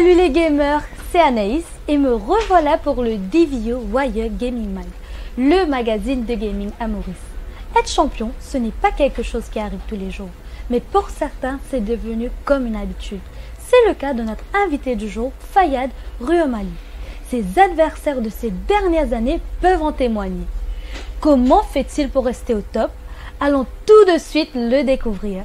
Salut les gamers, c'est Anaïs et me revoilà pour le DVO Wire Gaming Mag, le magazine de gaming à Maurice. Être champion, ce n'est pas quelque chose qui arrive tous les jours, mais pour certains, c'est devenu comme une habitude. C'est le cas de notre invité du jour, Fayad Ruomali. Ses adversaires de ces dernières années peuvent en témoigner. Comment fait-il pour rester au top? Allons tout de suite le découvrir.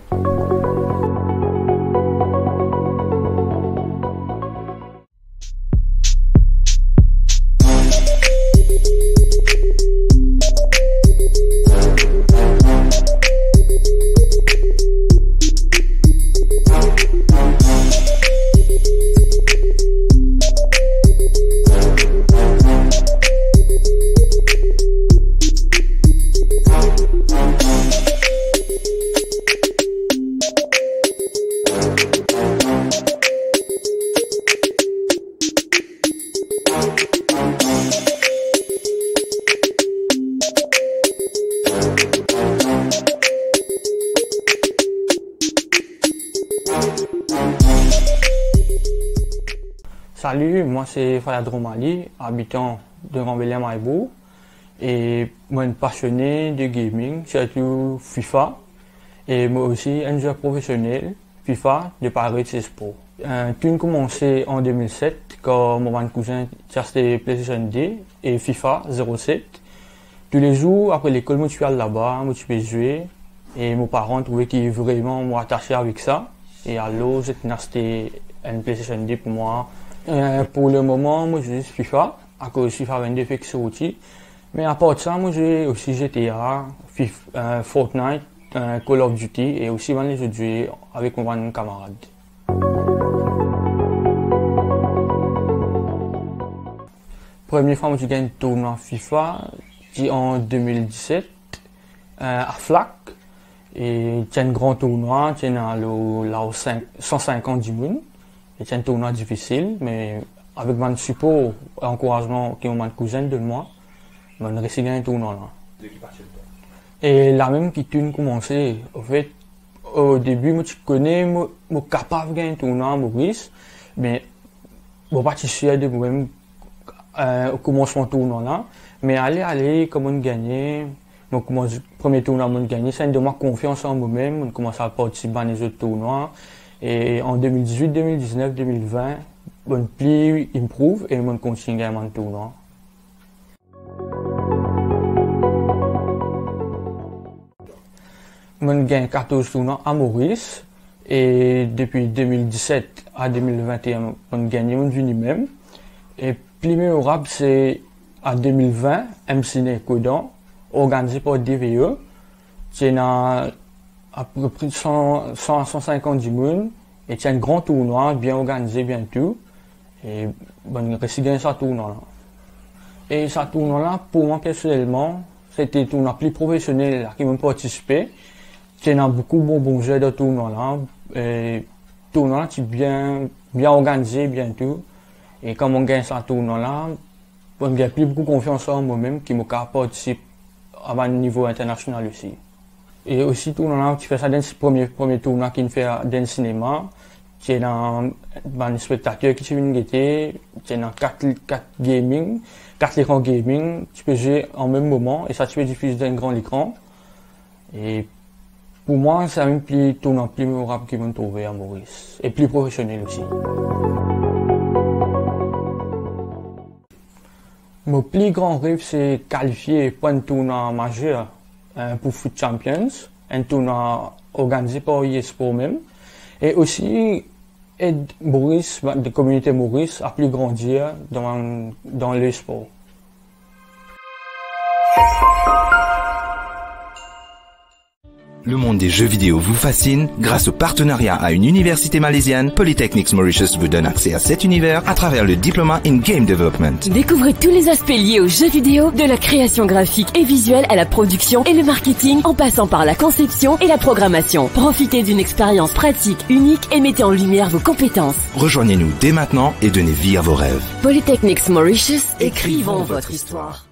Salut, moi c'est Fayad Ruomali, habitant de Rambouillet-Maillebourg et moi un passionné de gaming, surtout FIFA et moi aussi un joueur professionnel FIFA de Paris Sport. Tout a commencé en 2007 quand mon cousin a acheté PlayStation 2 et FIFA 07. Tous les jours après l'école, je suis allé là-bas, je suis jouer et mes parents trouvaient qu'ils vraiment m'attachaient avec ça et alors j'ai acheté une PlayStation 2 pour moi. Pour le moment, moi je joue FIFA, à cause de FIFA 22 fait que c'est outil. Mais à part de ça, moi j'ai aussi GTA, FIFA, Fortnite, Call of Duty et aussi les jeux de jouer avec mon camarade. Première fois que j'ai gagné un tournoi FIFA, c'est en 2017 à FLAC. Et c'est un grand tournoi, c'est dans 150 du monde. C'est un tournoi difficile, mais avec mon support et encouragement que mon cousin donne moi, je vais réussir à gagner un tournoi là. Et la même qui a commencé, en fait, au début, moi, tu connais, je suis capable de gagner un tournoi à Maurice, mais je ne suis pas sûr de moi-même au commencement du tournoi là. Mais aller, comment gagner, le premier tournoi que j'ai gagné, c'est de moi confiance en moi-même, je commence à participer à les autres tournois. Et en 2018, 2019, 2020, mon pli improve et mon continue à mon tournoi. Mon gagne 14 tournois à Maurice et depuis 2017 à 2021, mon gagne mon venu même. Et plus mémorable, c'est à 2020, MCN Codan, organisé par DVE. C'est à peu près 100 à 150 du monde et c'est un grand tournoi bien organisé bien tout et bon réussi gagner ce tournoi là et ce tournoi là pour moi personnellement c'était un tournoi plus professionnel là, qui m'a participé c'est beaucoup de bons jeux de tournoi là et tournoi là c'est bien organisé bien tout et quand on gagne ce tournoi là on gagne plus beaucoup confiance en moi-même qui m'a participer à un niveau international aussi. Et aussi, tournoi, tu fais ça dans le premier tournoi qu'il fait dans le cinéma. Tu es dans les spectateurs qui viennent guetter. Tu es dans 4 gaming, 4 écrans gaming. Tu peux jouer en même moment et ça, tu peux diffuser dans un grand écran. Et pour moi, c'est un tournoi plus mémorable qu'ils vont trouver à Maurice. Et plus professionnel aussi. Mon plus grand rêve, c'est qualifier pour un tournoi majeur. Pour Foot Champions, un tournoi organisé par eSport même, et aussi aider Maurice, la communauté Maurice à plus grandir dans le sport. Le monde des jeux vidéo vous fascine? Grâce au partenariat à une université malaisienne, Polytechnics Mauritius vous donne accès à cet univers à travers le diplôme in Game Development. Découvrez tous les aspects liés aux jeux vidéo, de la création graphique et visuelle à la production et le marketing, en passant par la conception et la programmation. Profitez d'une expérience pratique unique et mettez en lumière vos compétences. Rejoignez-nous dès maintenant et donnez vie à vos rêves. Polytechnics Mauritius, écrivons votre histoire.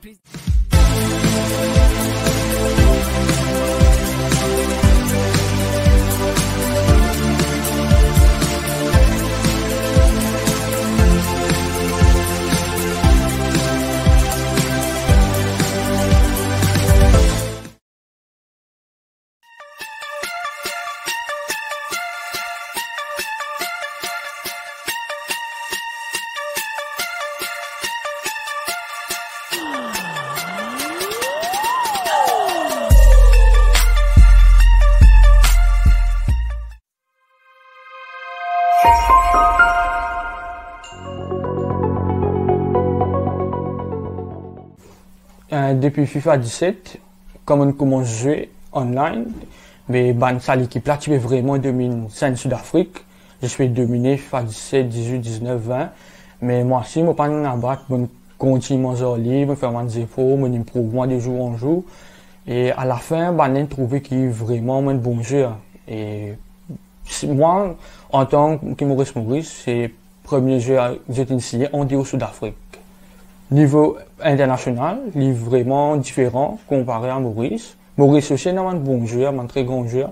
depuis FIFA 17, comme on commence à jouer online, mais ça l'équipe là, tu veux vraiment dominer scène Sud-Afrique. Je suis dominé FIFA 17, 18, 19, 20. Mais moi aussi, je ne pas en abattre, je continue mon heure libre, je fais mes efforts, je m'improve de jour en jour. Et à la fin, je trouvé qu'il est vraiment un bon jeu. Et moi, en tant que Maurice, c'est le premier jeu que j'ai initié en dehors Sud-Afrique. Niveau international, il est vraiment différent comparé à Maurice. Maurice aussi est un bon jeu, un très grand jeu.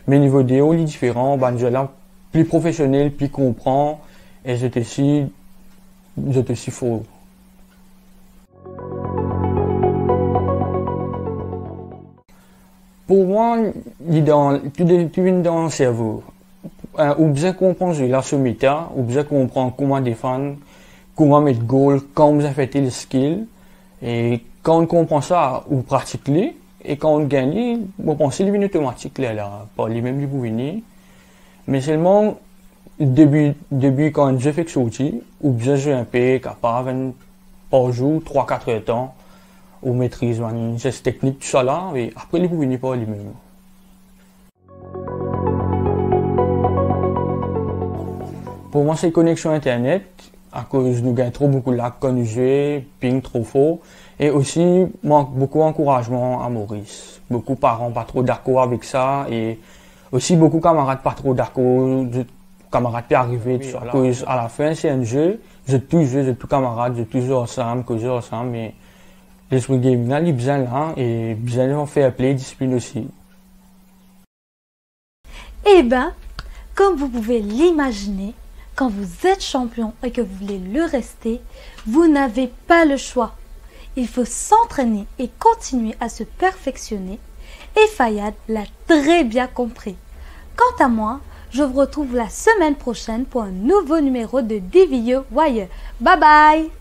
Mais niveau déo, il est différent. Un jeu là, plus professionnel, plus comprend. Et j'étais aussi fort. Pour moi, tout vient dans le cerveau. Ou bien comprendre la méta, ou bien comprendre comment défendre, comment mettre goal, comment affecter les skills. Et quand on comprend ça, ou pratiquer, et quand on gagne, on pense que c'est automatique là, pas les mêmes pour venir. Mais seulement, début quand je fais que sorti, ou bien je un peu capable, par jour, 3-4 heures de temps, ou maîtrise une geste technique, tout ça là, et après les pour venir par lui-même. Pour moi, c'est connexion internet, à cause nous gagnons trop beaucoup de lags quand nous jouons, ping trop fort, et aussi manque beaucoup d'encouragement à Maurice. Beaucoup de parents pas trop d'accord avec ça, et aussi beaucoup de camarades pas trop d'accord, camarades qui arrivent, tout ça. À cause à la fin, c'est un jeu, j'ai tous camarades, j'ai tous ensemble, causé ensemble, mais l'esprit gaming là, il est bien là, et bien de faire play, discipline aussi. Eh ben, comme vous pouvez l'imaginer, quand vous êtes champion et que vous voulez le rester, vous n'avez pas le choix. Il faut s'entraîner et continuer à se perfectionner. Et Fayad l'a très bien compris. Quant à moi, je vous retrouve la semaine prochaine pour un nouveau numéro de DVO Wire. Bye bye!